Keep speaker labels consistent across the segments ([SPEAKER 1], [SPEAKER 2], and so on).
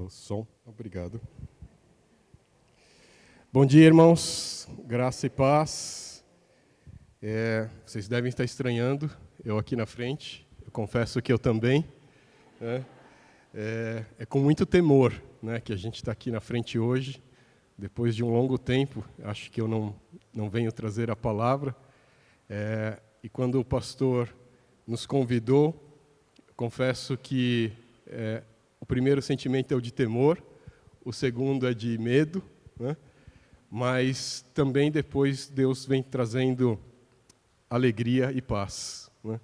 [SPEAKER 1] O som, obrigado. Bom dia, irmãos, graça e paz. Vocês devem estar estranhando, eu aqui na frente, eu confesso que eu também. É com muito temor, né, que a gente está aqui na frente hoje, depois de um longo tempo, acho que eu não venho trazer a palavra. E quando o pastor nos convidou, confesso que o primeiro sentimento é o de temor, o segundo é de medo, né? Mas também depois Deus vem trazendo alegria e paz, né?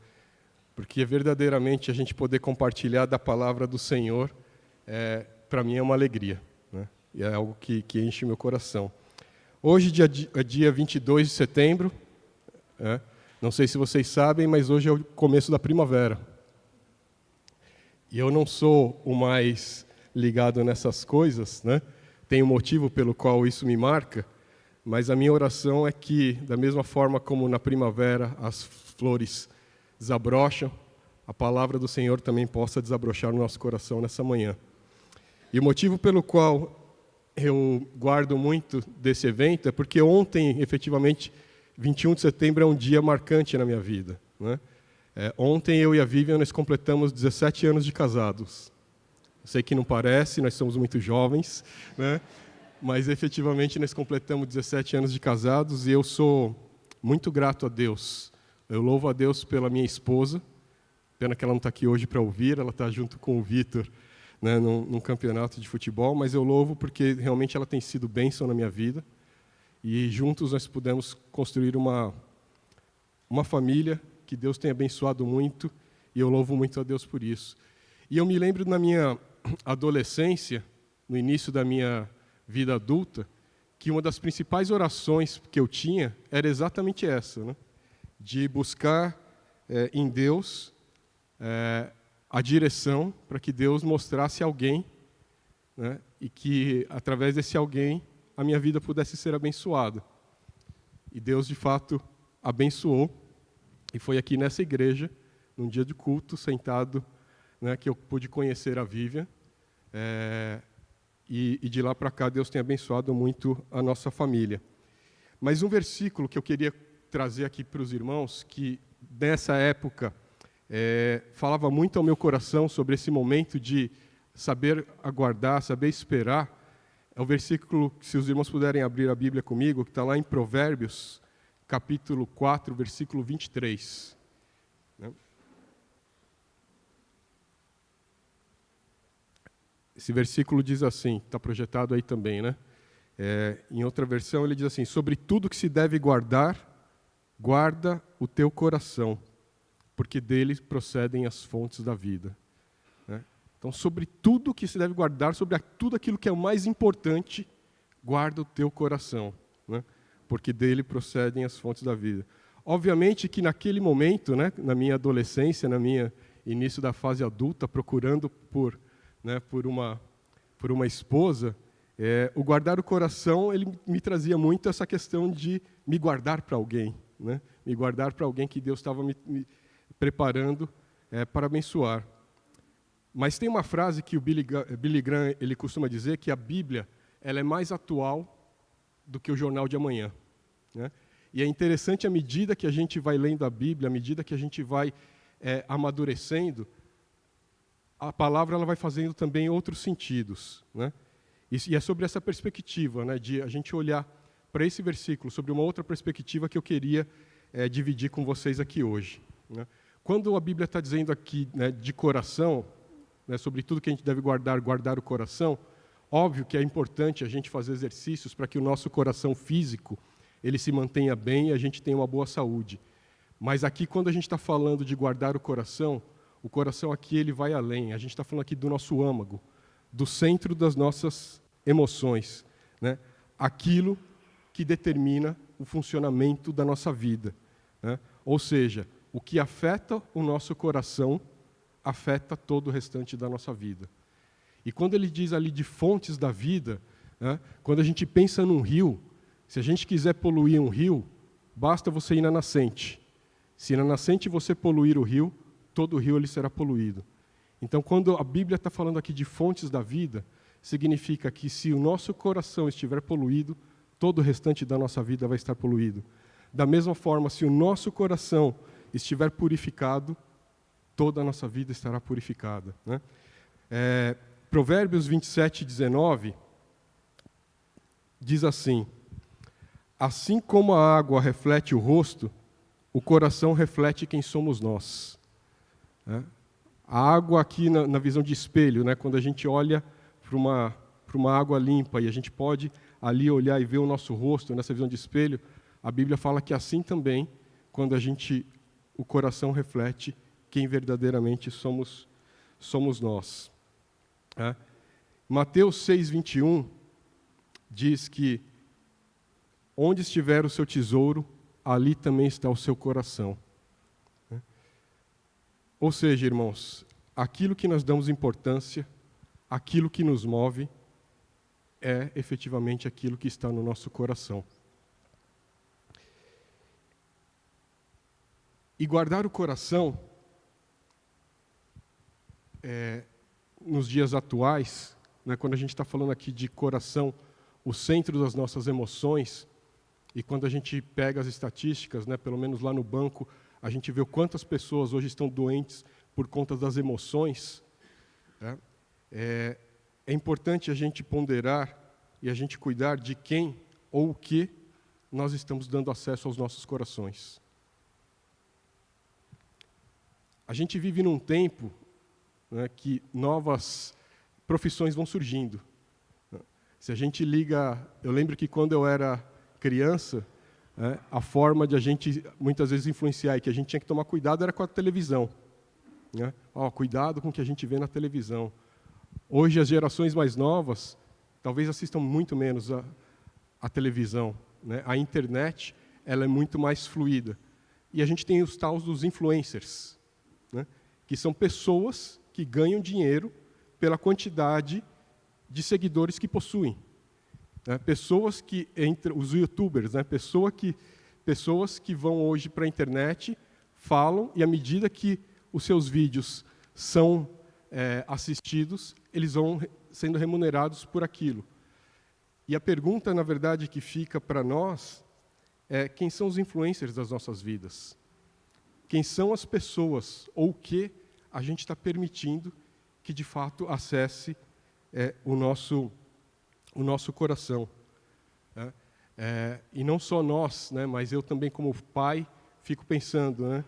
[SPEAKER 1] Porque verdadeiramente a gente poder compartilhar da palavra do Senhor, para mim é uma alegria, né? E é algo que enche meu coração. Hoje é dia 22 de setembro, não sei se vocês sabem, mas hoje é o começo da primavera. E eu não sou o mais ligado nessas coisas, né? Tem um motivo pelo qual isso me marca, mas a minha oração é que, da mesma forma como na primavera as flores desabrocham, a palavra do Senhor também possa desabrochar no nosso coração nessa manhã. E o motivo pelo qual eu guardo muito desse evento é porque ontem, efetivamente, 21 de setembro é um dia marcante na minha vida, né? Ontem eu e a Vivian nós completamos 17 anos de casados. Eu sei que não parece, nós somos muito jovens, né? Mas efetivamente nós completamos 17 anos de casados e eu sou muito grato a Deus. Eu louvo a Deus pela minha esposa, pena que ela não está aqui hoje para ouvir, ela está junto com o Vitor, né, num campeonato de futebol, mas eu louvo porque realmente ela tem sido bênção na minha vida e juntos nós pudemos construir uma família que Deus tem abençoado muito e eu louvo muito a Deus por isso. E eu me lembro na minha adolescência, no início da minha vida adulta, que uma das principais orações que eu tinha era exatamente essa, né? De buscar em Deus a direção para que Deus mostrasse alguém, né? E que, através desse alguém, a minha vida pudesse ser abençoada. E Deus, de fato, abençoou. E foi aqui nessa igreja, num dia de culto, sentado, né, que eu pude conhecer a Vivian. E de lá para cá, Deus tem abençoado muito a nossa família. Mas um versículo que eu queria trazer aqui para os irmãos, que nessa época falava muito ao meu coração sobre esse momento de saber aguardar, saber esperar, é o versículo, se os irmãos puderem abrir a Bíblia comigo, que está lá em Provérbios, capítulo 4, versículo 23. Esse versículo diz assim, está projetado aí também, né? Em outra versão ele diz assim: sobre tudo que se deve guardar, guarda o teu coração, porque dele procedem as fontes da vida. Né? Então, sobre tudo que se deve guardar, sobre tudo aquilo que é o mais importante, guarda o teu coração, né? Porque dele procedem as fontes da vida. Obviamente que naquele momento, né, na minha adolescência, na minha início da fase adulta, procurando por uma esposa, o guardar o coração, ele me trazia muito essa questão de me guardar para alguém, né? Me guardar para alguém que Deus estava me preparando para abençoar. Mas tem uma frase que o Billy Graham ele costuma dizer, que a Bíblia ela é mais atual do que o jornal de amanhã, né? E é interessante, à medida que a gente vai lendo a Bíblia, à medida que a gente vai amadurecendo, a palavra ela vai fazendo também outros sentidos, né? E é sobre essa perspectiva, né, de a gente olhar para esse versículo, sobre uma outra perspectiva que eu queria dividir com vocês aqui hoje, né? Quando a Bíblia está dizendo aqui, né, de coração, né, sobre tudo que a gente deve guardar o coração, óbvio que é importante a gente fazer exercícios para que o nosso coração físico ele se mantenha bem e a gente tenha uma boa saúde. Mas aqui, quando a gente está falando de guardar o coração aqui ele vai além. A gente está falando aqui do nosso âmago, do centro das nossas emoções, né? Aquilo que determina o funcionamento da nossa vida, né? Ou seja, o que afeta o nosso coração afeta todo o restante da nossa vida. E quando ele diz ali de fontes da vida, né, quando a gente pensa num rio, se a gente quiser poluir um rio, basta você ir na nascente. Se na nascente você poluir o rio, todo o rio ele será poluído. Então, quando a Bíblia está falando aqui de fontes da vida, significa que se o nosso coração estiver poluído, todo o restante da nossa vida vai estar poluído. Da mesma forma, se o nosso coração estiver purificado, toda a nossa vida estará purificada, né? Provérbios 27, 19, diz assim: assim como a água reflete o rosto, o coração reflete quem somos nós. A água aqui na visão de espelho, né? Quando a gente olha para uma água limpa e a gente pode ali olhar e ver o nosso rosto nessa visão de espelho, a Bíblia fala que assim também, quando o coração reflete quem verdadeiramente somos nós. Mateus 6, 21 diz que onde estiver o seu tesouro, ali também está o seu coração. Ou seja, irmãos, aquilo que nós damos importância, aquilo que nos move, é efetivamente aquilo que está no nosso coração. E guardar o coração, nos dias atuais, né, quando a gente está falando aqui de coração, o centro das nossas emoções, e quando a gente pega as estatísticas, né, pelo menos lá no banco, a gente vê quantas pessoas hoje estão doentes por conta das emoções. Né? É importante a gente ponderar e a gente cuidar de quem ou o que nós estamos dando acesso aos nossos corações. A gente vive num tempo, né, que novas profissões vão surgindo. Se a gente liga... Eu lembro que quando eu era criança, a forma de a gente, muitas vezes, influenciar e que a gente tinha que tomar cuidado era com a televisão. Né? Cuidado com o que a gente vê na televisão. Hoje, as gerações mais novas, talvez assistam muito menos a televisão. Né? A internet, ela é muito mais fluida. E a gente tem os tais dos influencers, né? Que são pessoas que ganham dinheiro pela quantidade de seguidores que possuem. Pessoas que, os youtubers, né? Pessoas que vão hoje para a internet, falam, e à medida que os seus vídeos são assistidos, eles vão sendo remunerados por aquilo. E a pergunta, na verdade, que fica para nós é: quem são os influencers das nossas vidas? Quem são as pessoas ou o que a gente está permitindo que, de fato, acesse o nosso coração? E não só nós, né, mas eu também, como pai, fico pensando, né,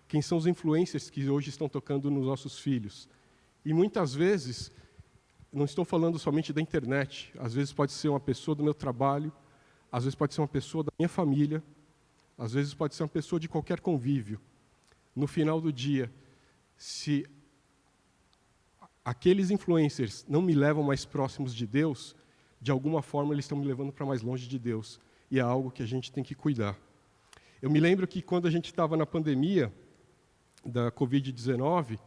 [SPEAKER 1] quem são os influencers que hoje estão tocando nos nossos filhos? E muitas vezes, não estou falando somente da internet, às vezes pode ser uma pessoa do meu trabalho, às vezes pode ser uma pessoa da minha família, às vezes pode ser uma pessoa de qualquer convívio. No final do dia, se aqueles influencers não me levam mais próximos de Deus, de alguma forma eles estão me levando para mais longe de Deus. E é algo que a gente tem que cuidar. Eu me lembro que quando a gente estava na pandemia da Covid-19,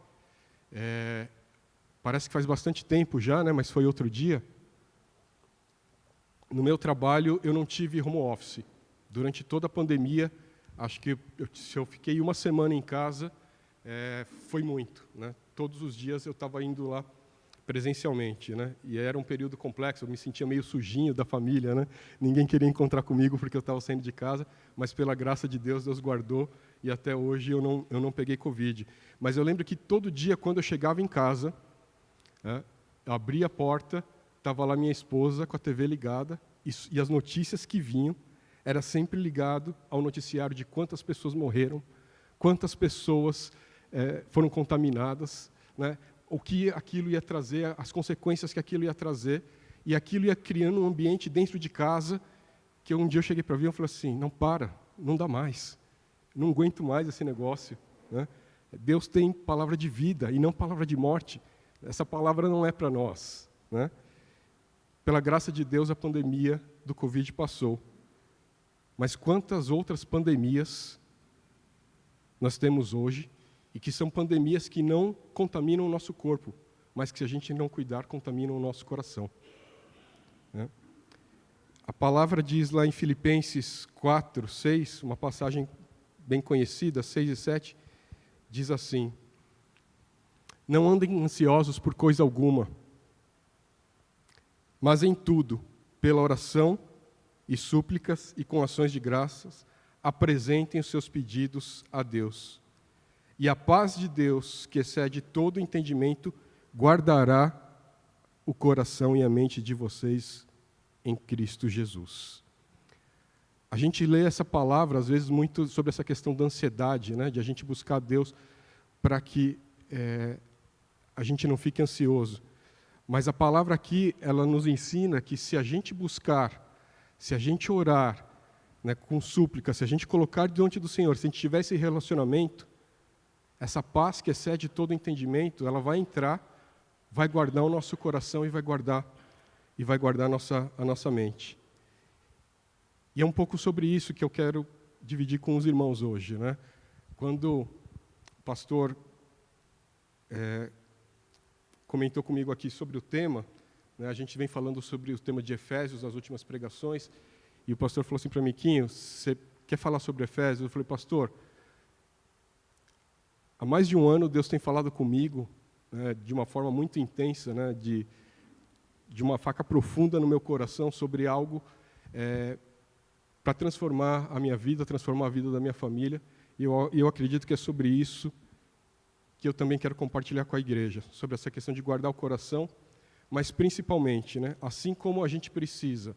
[SPEAKER 1] parece que faz bastante tempo já, né, mas foi outro dia, no meu trabalho eu não tive home office. Durante toda a pandemia, acho que se eu fiquei uma semana em casa, foi muito, né? Todos os dias eu estava indo lá presencialmente, né? E era um período complexo, eu me sentia meio sujinho da família, né? Ninguém queria encontrar comigo porque eu estava saindo de casa, mas pela graça de Deus, Deus guardou e até hoje eu não peguei Covid. Mas eu lembro que todo dia, quando eu chegava em casa, eu abria a porta, estava lá minha esposa com a TV ligada e as notícias que vinham era sempre ligado ao noticiário de quantas pessoas morreram, quantas pessoas foram contaminadas, né? O que aquilo ia trazer, as consequências que aquilo ia trazer, e aquilo ia criando um ambiente dentro de casa, que um dia eu cheguei para ver e falei assim: não dá mais, não aguento mais esse negócio, né? Deus tem palavra de vida e não palavra de morte, essa palavra não é para nós, né? Pela graça de Deus, a pandemia do Covid passou, mas quantas outras pandemias nós temos hoje, e que são pandemias que não contaminam o nosso corpo, mas que, se a gente não cuidar, contaminam o nosso coração. Né? A palavra diz lá em Filipenses 4, 6, uma passagem bem conhecida, 6 e 7, diz assim: não andem ansiosos por coisa alguma, Mas em tudo, pela oração e súplicas e com ações de graças, apresentem os seus pedidos a Deus. E a paz de Deus, que excede todo entendimento, guardará o coração e a mente de vocês em Cristo Jesus. A gente lê essa palavra, às vezes, muito sobre essa questão da ansiedade, né? De a gente buscar Deus para que a gente não fique ansioso. Mas a palavra aqui, ela nos ensina que se a gente buscar, se a gente orar, né, com súplica, se a gente colocar diante do Senhor, se a gente tiver esse relacionamento, essa paz que excede todo entendimento, ela vai entrar, vai guardar o nosso coração e vai guardar a nossa mente. E é um pouco sobre isso que eu quero dividir com os irmãos hoje, né? Quando o pastor comentou comigo aqui sobre o tema, né, a gente vem falando sobre o tema de Efésios nas últimas pregações, e o pastor falou assim para mim: Quinho, você quer falar sobre Efésios? Eu falei: pastor, há mais de um ano Deus tem falado comigo, né, de uma forma muito intensa, né, de uma faca profunda no meu coração sobre algo para transformar a minha vida, transformar a vida da minha família, e eu acredito que é sobre isso que eu também quero compartilhar com a igreja, sobre essa questão de guardar o coração, mas principalmente, né, assim como a gente precisa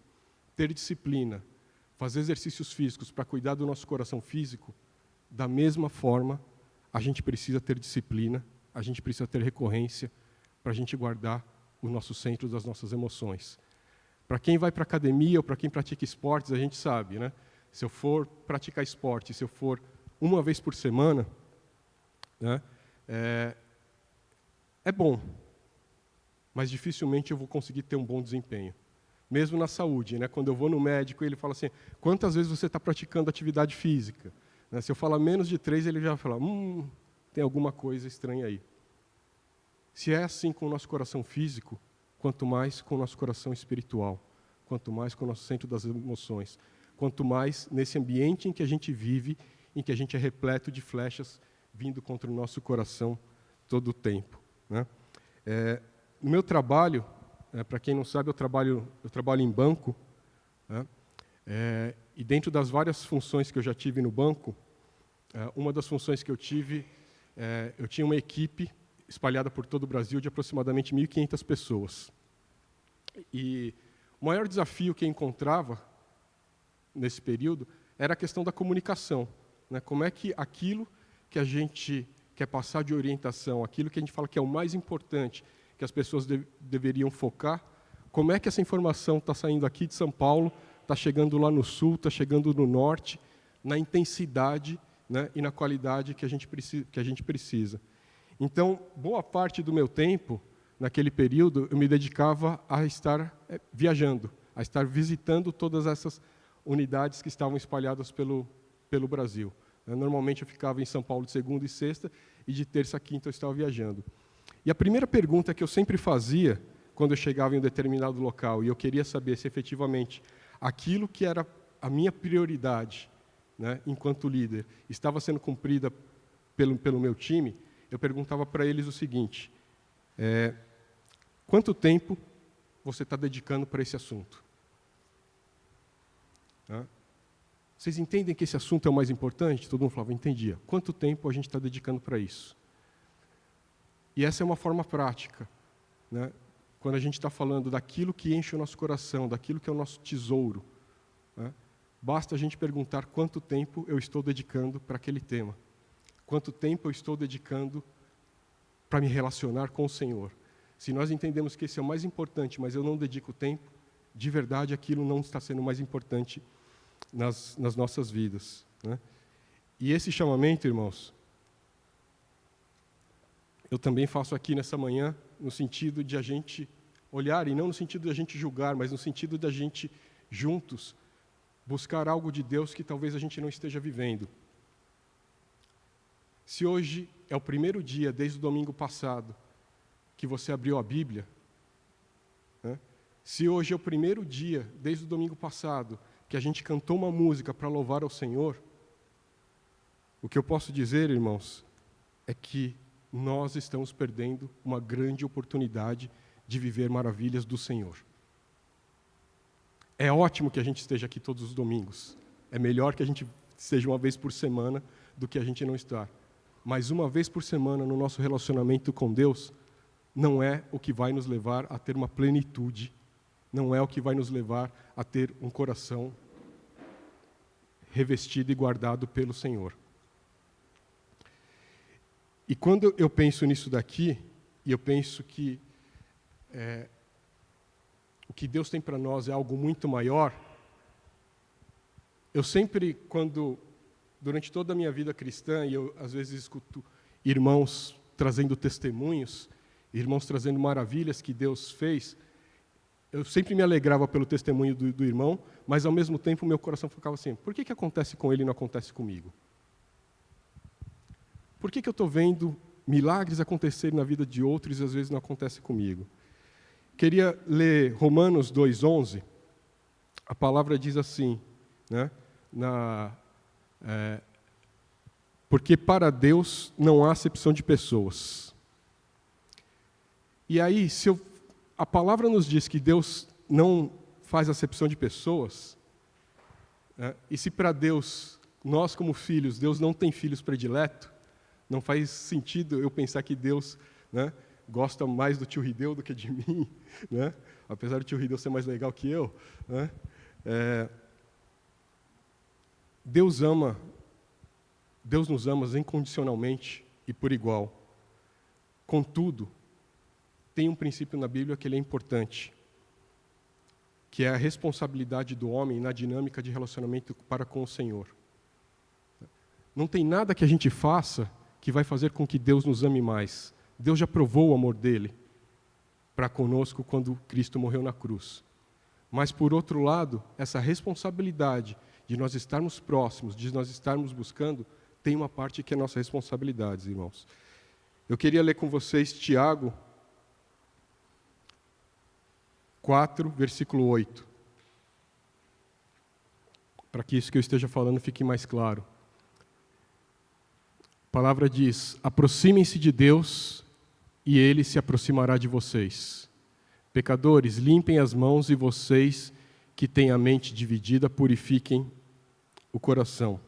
[SPEAKER 1] ter disciplina, fazer exercícios físicos para cuidar do nosso coração físico, da mesma forma, a gente precisa ter disciplina, a gente precisa ter recorrência para a gente guardar o nosso centro das nossas emoções. Para quem vai para a academia ou para quem pratica esportes, a gente sabe, né? Se eu for praticar esporte, se eu for uma vez por semana, né, é bom, mas dificilmente eu vou conseguir ter um bom desempenho. Mesmo na saúde, né? Quando eu vou no médico, ele fala assim: quantas vezes você está praticando atividade física? Né? Se eu falar menos de 3, ele já fala: tem alguma coisa estranha aí. Se é assim com o nosso coração físico, quanto mais com o nosso coração espiritual, quanto mais com o nosso centro das emoções, quanto mais nesse ambiente em que a gente vive, em que a gente é repleto de flechas vindo contra o nosso coração todo o tempo, né? No meu trabalho, para quem não sabe, eu trabalho em banco, né? E dentro das várias funções que eu já tive no banco, uma das funções que eu tive, eu tinha uma equipe espalhada por todo o Brasil de aproximadamente 1.500 pessoas. E o maior desafio que eu encontrava nesse período era a questão da comunicação, né? Como é que aquilo que a gente quer passar de orientação, aquilo que a gente fala que é o mais importante, que as pessoas deveriam focar, como é que essa informação está saindo aqui de São Paulo, está chegando lá no sul, está chegando no norte, na intensidade, né, e na qualidade que a gente precisa. Então, boa parte do meu tempo, naquele período, eu me dedicava a estar viajando, a estar visitando todas essas unidades que estavam espalhadas pelo Brasil. Normalmente eu ficava em São Paulo de segunda e sexta, e de terça a quinta eu estava viajando. E a primeira pergunta que eu sempre fazia, quando eu chegava em um determinado local, e eu queria saber se efetivamente aquilo que era a minha prioridade, né, enquanto líder, estava sendo cumprida pelo meu time, eu perguntava para eles o seguinte: quanto tempo você está dedicando para esse assunto? Vocês entendem que esse assunto é o mais importante? Todo mundo falava: entendia. Quanto tempo a gente está dedicando para isso? E essa é uma forma prática, né? Quando a gente está falando daquilo que enche o nosso coração, daquilo que é o nosso tesouro, né? Basta a gente perguntar quanto tempo eu estou dedicando para aquele tema. Quanto tempo eu estou dedicando para me relacionar com o Senhor. Se nós entendemos que esse é o mais importante, mas eu não dedico tempo, de verdade aquilo não está sendo mais importante nas nossas vidas, né? E esse chamamento, irmãos, eu também faço aqui nessa manhã, no sentido de a gente olhar, e não no sentido de a gente julgar, mas no sentido de a gente, juntos, buscar algo de Deus que talvez a gente não esteja vivendo. Se hoje é o primeiro dia, desde o domingo passado, que você abriu a Bíblia, né? Se hoje é o primeiro dia, desde o domingo passado, que a gente cantou uma música para louvar ao Senhor, o que eu posso dizer, irmãos, é que nós estamos perdendo uma grande oportunidade de viver maravilhas do Senhor. É ótimo que a gente esteja aqui todos os domingos. É melhor que a gente esteja uma vez por semana do que a gente não estar. Mas uma vez por semana no nosso relacionamento com Deus não é o que vai nos levar a ter uma plenitude, não é o que vai nos levar a ter um coração revestido e guardado pelo Senhor. E quando eu penso nisso daqui, e eu penso que o que Deus tem para nós é algo muito maior, eu sempre, durante toda a minha vida cristã, e eu às vezes escuto irmãos trazendo testemunhos, irmãos trazendo maravilhas que Deus fez, eu sempre me alegrava pelo testemunho do irmão, mas ao mesmo tempo o meu coração ficava assim, por que acontece com ele e não acontece comigo? Por que eu estou vendo milagres acontecerem na vida de outros e às vezes não acontece comigo? Queria ler Romanos 2,11. A palavra diz assim, né? Porque para Deus não há acepção de pessoas. E aí, a palavra nos diz que Deus não faz acepção de pessoas, né? E se para Deus, nós como filhos, Deus não tem filhos prediletos, não faz sentido eu pensar que Deus, né, gosta mais do tio Rideu do que de mim, né? Apesar do tio Rideu ser mais legal que eu, né? Deus nos ama incondicionalmente e por igual. Contudo, tem um princípio na Bíblia que ele é importante, que é a responsabilidade do homem na dinâmica de relacionamento para com o Senhor. Não tem nada que a gente faça que vai fazer com que Deus nos ame mais. Deus já provou o amor dele para conosco quando Cristo morreu na cruz. Mas, por outro lado, essa responsabilidade de nós estarmos próximos, de nós estarmos buscando, tem uma parte que é nossa responsabilidade, irmãos. Eu queria ler com vocês Tiago 4, versículo 8. Para que isso que eu esteja falando fique mais claro. A palavra diz, aproximem-se de Deus e Ele se aproximará de vocês. Pecadores, limpem as mãos e vocês que têm a mente dividida, purifiquem o coração.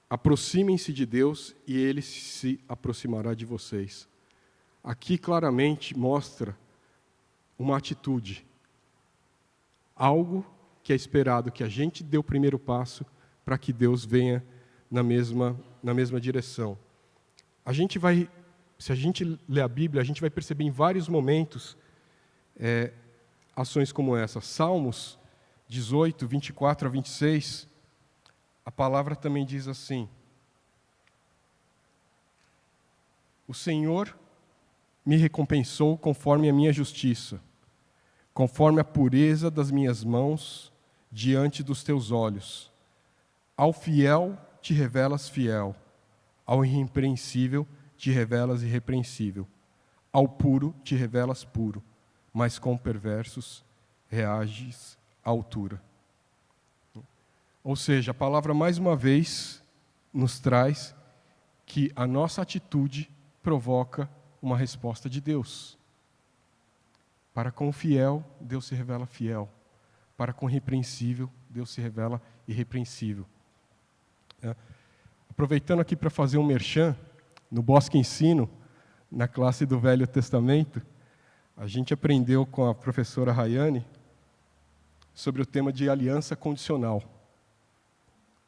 [SPEAKER 1] Aproximem-se de Deus e Ele se aproximará de vocês. Aqui claramente mostra uma atitude, algo que é esperado, que a gente dê o primeiro passo para que Deus venha na mesma direção. Se a gente ler a Bíblia, a gente vai perceber em vários momentos ações como essa. Salmos 18, 24 a 26, a palavra também diz assim, o Senhor me recompensou conforme a minha justiça, conforme a pureza das minhas mãos diante dos teus olhos. Ao fiel te revelas fiel, ao irrepreensível te revelas irrepreensível, ao puro te revelas puro, mas com perversos reages à altura. Ou seja, a palavra mais uma vez nos traz que a nossa atitude provoca uma resposta de Deus. Para com o fiel, Deus se revela fiel. Para com o irrepreensível, Deus se revela irrepreensível. Aproveitando aqui para fazer um merchan, no Bosque Ensino, na classe do Velho Testamento, a gente aprendeu com a professora Rayane sobre o tema de aliança condicional.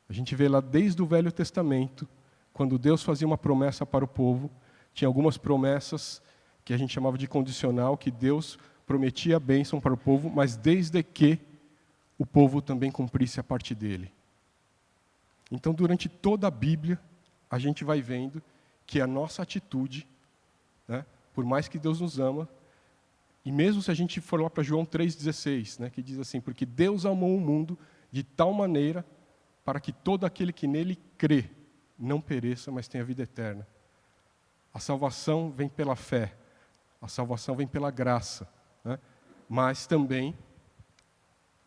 [SPEAKER 1] A gente vê lá desde o Velho Testamento, quando Deus fazia uma promessa para o povo, tinha algumas promessas que a gente chamava de condicional, que Deus prometia a bênção para o povo, mas desde que o povo também cumprisse a parte dele. Então, durante toda a Bíblia, a gente vai vendo que a nossa atitude, né, por mais que Deus nos ama, e mesmo se a gente for lá para João 3,16, né, que diz assim, porque Deus amou o mundo de tal maneira para que todo aquele que nele crê não pereça, mas tenha vida eterna. A salvação vem pela fé, a salvação vem pela graça, né, mas também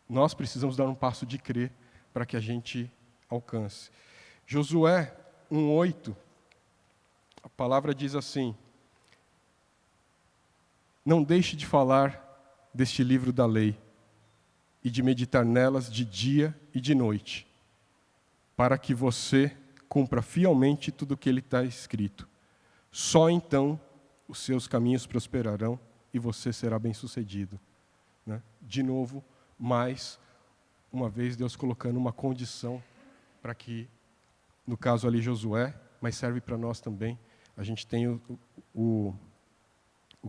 [SPEAKER 1] nós precisamos dar um passo de crer para que a gente alcance. Josué 1:8, a palavra diz assim, não deixe de falar deste livro da lei e de meditar nelas de dia e de noite, para que você cumpra fielmente tudo o que ele está escrito. Só então os seus caminhos prosperarão e você será bem-sucedido. Né? De novo, mais uma vez, Deus colocando uma condição para que, no caso ali Josué, mas serve para nós também, a gente tenha o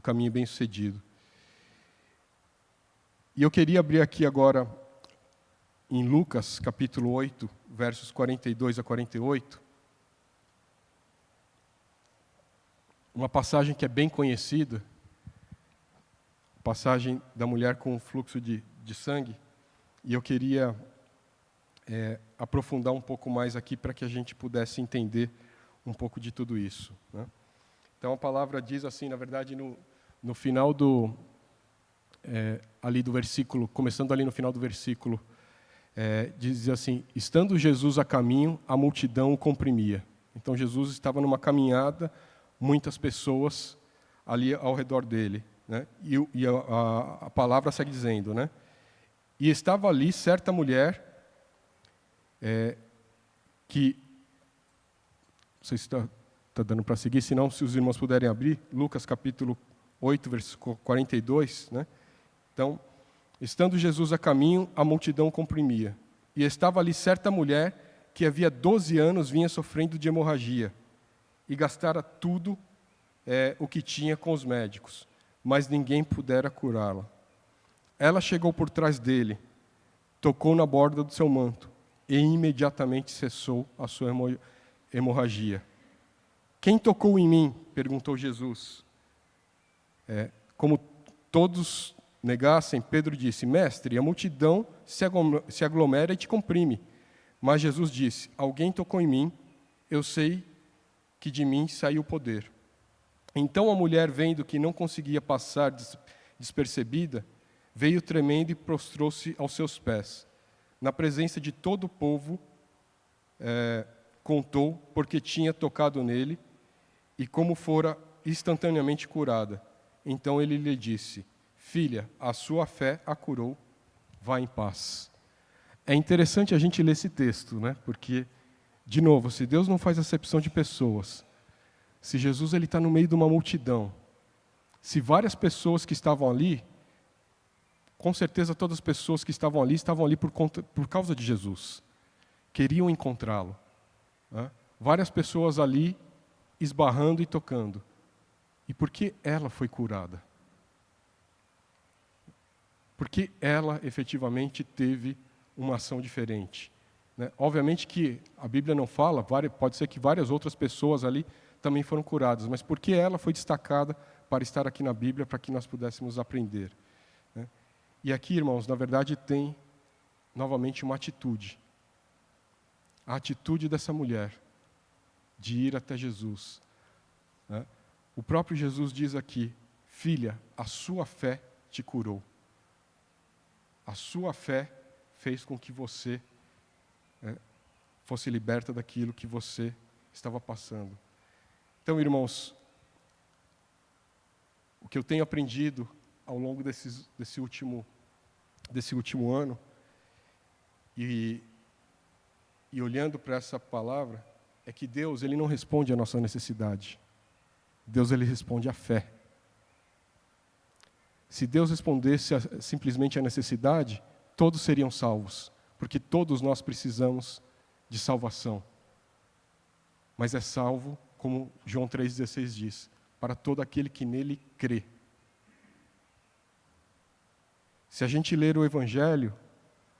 [SPEAKER 1] caminho bem-sucedido. E eu queria abrir aqui agora em Lucas, capítulo 8, versos 42 a 48, uma passagem que é bem conhecida, a passagem da mulher com o fluxo de sangue, e eu queria aprofundar um pouco mais aqui para que a gente pudesse entender um pouco de tudo isso. Né? Então a palavra diz assim, na verdade, no final ali do versículo, começando ali no final do versículo, diz assim: estando Jesus a caminho, a multidão o comprimia. Então Jesus estava numa caminhada, muitas pessoas ali ao redor dele, né? E a palavra segue dizendo, né? E estava ali certa mulher que, não sei se está dando para seguir, senão se os irmãos puderem abrir, Lucas capítulo 8, versículo 42, né? Então, estando Jesus a caminho, a multidão comprimia. E estava ali certa mulher que havia 12 anos vinha sofrendo de hemorragia e gastara tudo o que tinha com os médicos, mas ninguém pudera curá-la. Ela chegou por trás dele, tocou na borda do seu manto e imediatamente cessou a sua hemorragia. Quem tocou em mim? Perguntou Jesus. Como todos negassem, Pedro disse: mestre, a multidão se aglomera e te comprime. Mas Jesus disse: alguém tocou em mim, eu sei que de mim saiu o poder. Então a mulher, vendo que não conseguia passar despercebida, veio tremendo e prostrou-se aos seus pés. Na presença de todo o povo, contou porque tinha tocado nele e como fora instantaneamente curada. Então ele lhe disse: filha, a sua fé a curou, vá em paz. É interessante a gente ler esse texto, né? Porque, de novo, se Deus não faz acepção de pessoas, se Jesus está no meio de uma multidão, se várias pessoas que estavam ali, com certeza todas as pessoas que estavam ali por causa de Jesus, queriam encontrá-lo. Né? Várias pessoas ali esbarrando e tocando. E por que ela foi curada? Porque ela efetivamente teve uma ação diferente. Né? Obviamente que a Bíblia não fala, pode ser que várias outras pessoas ali também foram curadas, mas porque ela foi destacada para estar aqui na Bíblia, para que nós pudéssemos aprender. Né? E aqui, irmãos, na verdade tem novamente uma atitude. A atitude dessa mulher de ir até Jesus. Né? O próprio Jesus diz aqui: filha, a sua fé te curou. A sua fé fez com que você fosse liberta daquilo que você estava passando. Então, irmãos, o que eu tenho aprendido ao longo desse último ano, e olhando para essa palavra, é que Deus, Ele não responde à nossa necessidade. Deus, Ele responde à fé. Se Deus respondesse simplesmente à necessidade, todos seriam salvos, porque todos nós precisamos de salvação. Mas é salvo, como João 3,16 diz, para todo aquele que nele crê. Se a gente ler o Evangelho,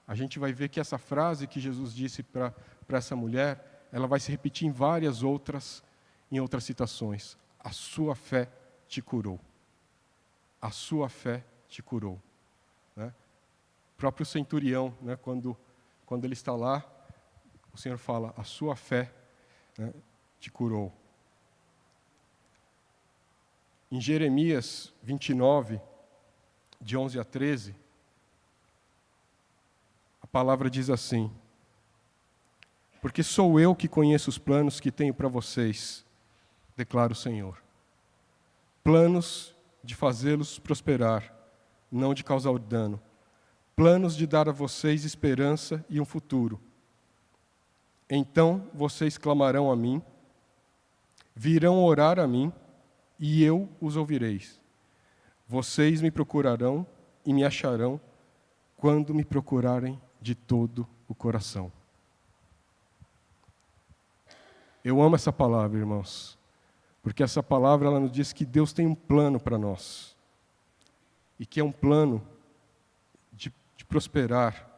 [SPEAKER 1] a gente vai ver que essa frase que Jesus disse para essa mulher, ela vai se repetir em em outras citações. A sua fé te curou. A sua fé te curou. Né? O próprio centurião, né, quando ele está lá, o Senhor fala: a sua fé, né, te curou. Em Jeremias 29, de 11 a 13, a palavra diz assim: porque sou eu que conheço os planos que tenho para vocês, declara o Senhor. Planos de fazê-los prosperar não de causar dano. Planos de dar a vocês esperança e um futuro. Então vocês clamarão a mim, virão orar a mim, e eu os ouvireis. Vocês me procurarão e me acharão quando me procurarem de todo o coração. Eu amo essa palavra, irmãos, porque essa palavra ela nos diz que Deus tem um plano para nós, e que é um plano de prosperar,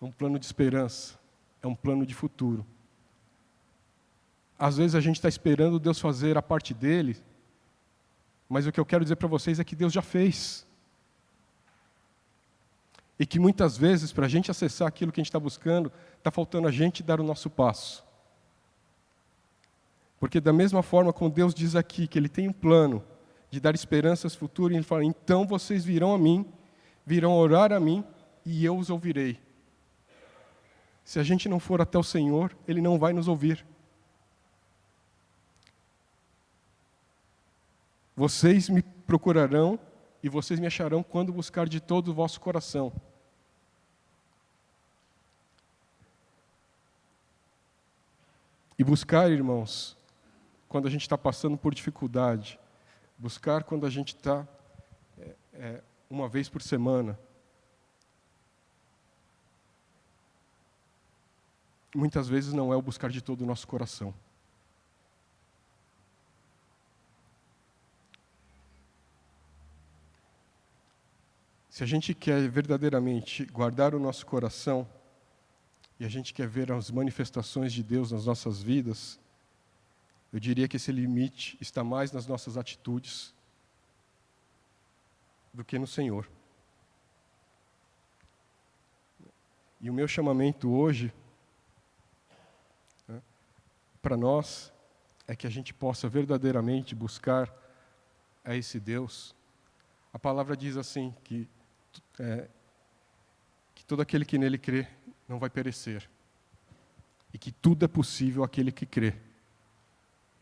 [SPEAKER 1] um plano de esperança, é um plano de futuro. Às vezes a gente está esperando Deus fazer a parte dele, mas o que eu quero dizer para vocês é que Deus já fez. E que muitas vezes, para a gente acessar aquilo que a gente está buscando, está faltando a gente dar o nosso passo. Porque da mesma forma como Deus diz aqui, que Ele tem um plano de dar esperanças futuras, Ele fala, então vocês virão a mim, virão orar a mim, e eu os ouvirei. Se a gente não for até o Senhor, Ele não vai nos ouvir. Vocês me procurarão e vocês me acharão quando buscar de todo o vosso coração. E buscar, irmãos, quando a gente está passando por dificuldade, buscar quando a gente está uma vez por semana. Muitas vezes não é o buscar de todo o nosso coração. Se a gente quer verdadeiramente guardar o nosso coração, e a gente quer ver as manifestações de Deus nas nossas vidas, eu diria que esse limite está mais nas nossas atitudes do que no Senhor. E o meu chamamento hoje, para nós, é que a gente possa verdadeiramente buscar a esse Deus. A palavra diz assim, que todo aquele que nele crê não vai perecer. E que tudo é possível àquele que crê.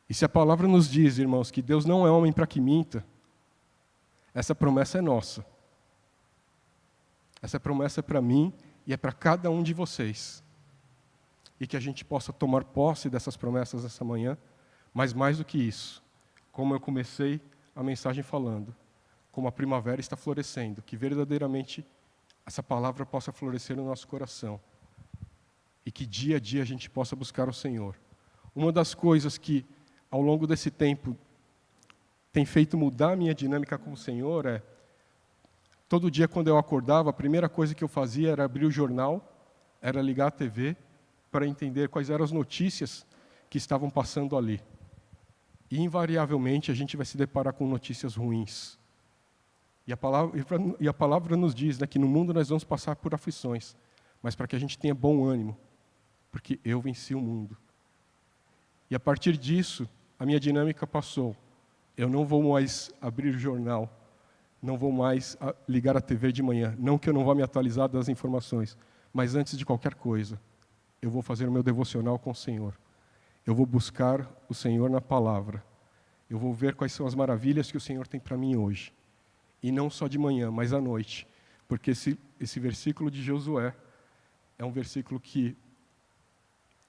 [SPEAKER 1] E se a palavra nos diz, irmãos, que Deus não é homem para que minta, essa promessa é nossa. Essa promessa é para mim e é para cada um de vocês. E que a gente possa tomar posse dessas promessas essa manhã, mas mais do que isso, como eu comecei a mensagem falando, como a primavera está florescendo, que verdadeiramente essa palavra possa florescer no nosso coração e que dia a dia a gente possa buscar o Senhor. Uma das coisas que, ao longo desse tempo, tem feito mudar a minha dinâmica com o Senhor é, todo dia quando eu acordava, a primeira coisa que eu fazia era abrir o jornal, era ligar a TV, para entender quais eram as notícias que estavam passando ali. E, invariavelmente, a gente vai se deparar com notícias ruins. E a palavra nos diz, né, que no mundo nós vamos passar por aflições, mas para que a gente tenha bom ânimo, porque eu venci o mundo. E a partir disso, a minha dinâmica passou. Eu não vou mais abrir o jornal, não vou mais ligar a TV de manhã, não que eu não vá me atualizar das informações, mas antes de qualquer coisa, eu vou fazer o meu devocional com o Senhor. Eu vou buscar o Senhor na palavra. Eu vou ver quais são as maravilhas que o Senhor tem para mim hoje. E não só de manhã, mas à noite. Porque esse versículo de Josué é um versículo que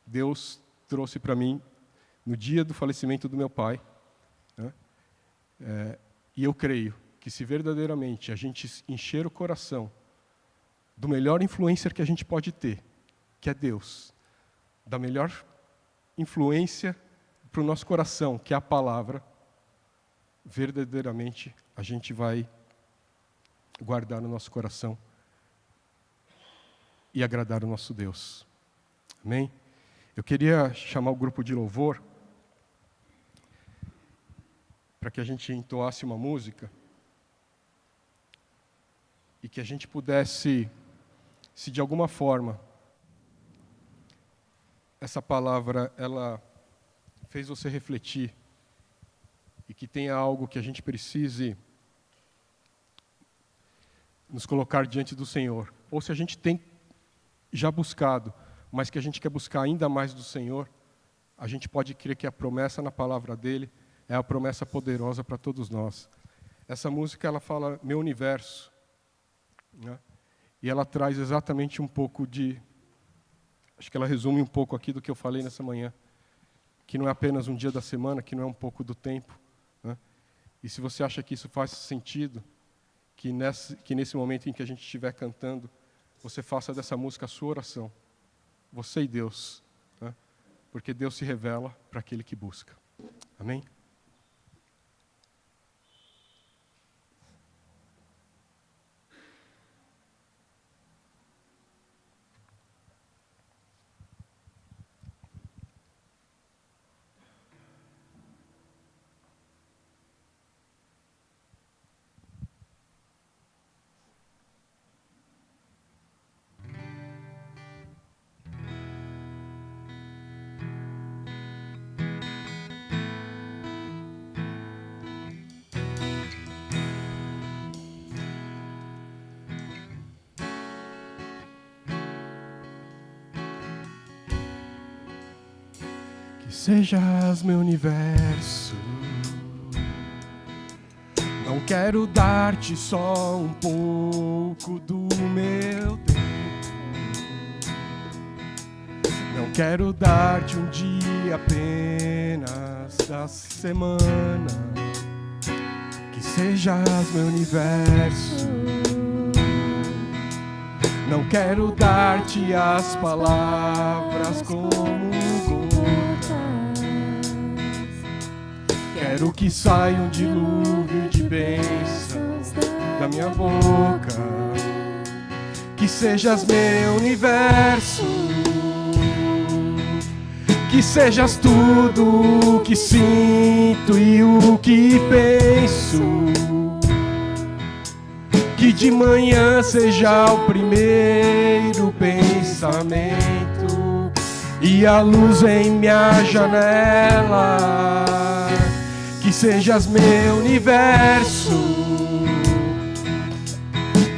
[SPEAKER 1] Deus trouxe para mim no dia do falecimento do meu pai. Né? E eu creio que se verdadeiramente a gente encher o coração do melhor influencer que a gente pode ter, que é Deus, da melhor influência para o nosso coração, que é a palavra, verdadeiramente a gente vai guardar no nosso coração e agradar o nosso Deus. Amém? Eu queria chamar o grupo de louvor para que a gente entoasse uma música e que a gente pudesse, se de alguma forma essa palavra ela fez você refletir e que tenha algo que a gente precise nos colocar diante do Senhor, ou se a gente tem já buscado, mas que a gente quer buscar ainda mais do Senhor, a gente pode crer que a promessa na palavra dele é a promessa poderosa para todos nós. Essa música ela fala meu universo, né? E ela traz exatamente um pouco acho que ela resume um pouco aqui do que eu falei nessa manhã, que não é apenas um dia da semana, que não é um pouco do tempo, né? E se você acha que isso faz sentido, que nesse momento em que a gente estiver cantando, você faça dessa música a sua oração, você e Deus, né? Porque Deus se revela para aquele que busca. Amém? Que sejas meu universo. Não quero dar-te só um pouco do meu tempo. Não quero dar-te um dia apenas da semana. Que sejas meu universo. Não quero dar-te as palavras como quero que saia um dilúvio de bênçãos da minha boca. Que sejas meu universo. Que sejas tudo o que sinto e o que penso. Que de manhã seja o primeiro pensamento e a luz em minha janela. Que sejas meu universo,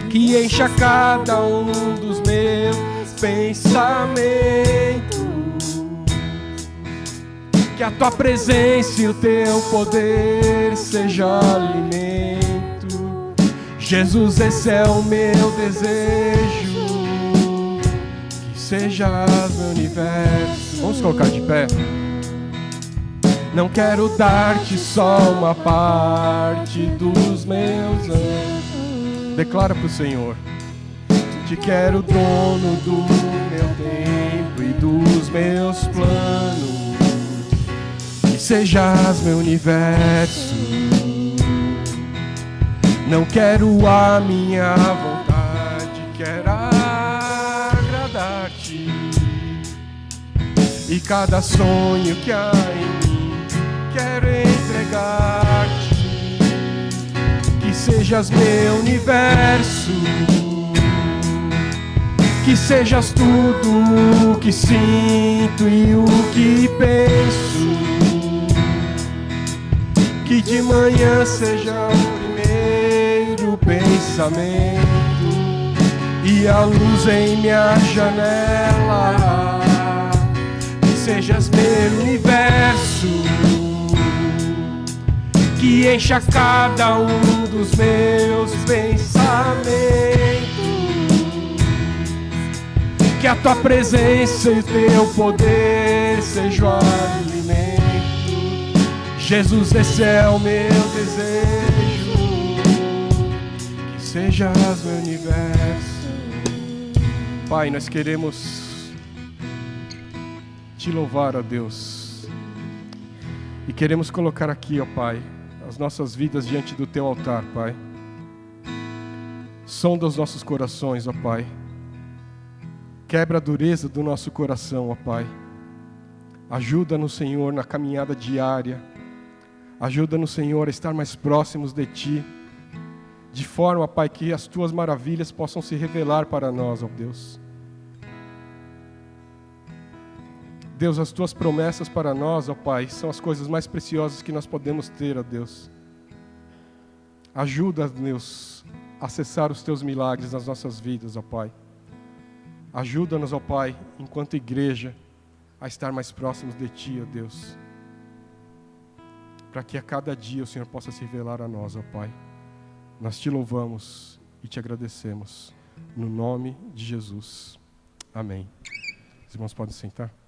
[SPEAKER 1] que encha cada um dos meus pensamentos. Que a tua presença e o teu poder seja alimento. Jesus, esse é o meu desejo, que sejas meu universo. Vamos colocar de pé. Não quero dar-te só uma parte dos meus anos. Declara para o Senhor. Te quero dono do meu tempo e dos meus planos. Que sejas meu universo. Não quero a minha vontade, quero agradar-te. E cada sonho que há em mim quero entregar-te. Que sejas meu universo. Que sejas tudo o que sinto e o que penso. Que de manhã seja o primeiro pensamento e a luz em minha janela. Que sejas meu universo, que encha cada um dos meus pensamentos. Que a tua presença e o teu poder sejam o alimento. Jesus, esse é o meu desejo, que sejas meu universo. Pai, nós queremos te louvar, ó Deus, e queremos colocar aqui, ó Pai, as nossas vidas diante do teu altar, Pai. Sonda os nossos corações, ó Pai. Quebra a dureza do nosso coração, ó Pai. Ajuda-nos, Senhor, na caminhada diária. Ajuda-nos, Senhor, a estar mais próximos de Ti, de forma, Pai, que as Tuas maravilhas possam se revelar para nós, ó Deus. Deus, as Tuas promessas para nós, ó Pai, são as coisas mais preciosas que nós podemos ter, ó Deus. Ajuda-nos a acessar os Teus milagres nas nossas vidas, ó Pai. Ajuda-nos, ó Pai, enquanto igreja, a estar mais próximos de Ti, ó Deus. Para que a cada dia o Senhor possa se revelar a nós, ó Pai. Nós Te louvamos e Te agradecemos. no nome de Jesus. Amém. Os irmãos podem sentar?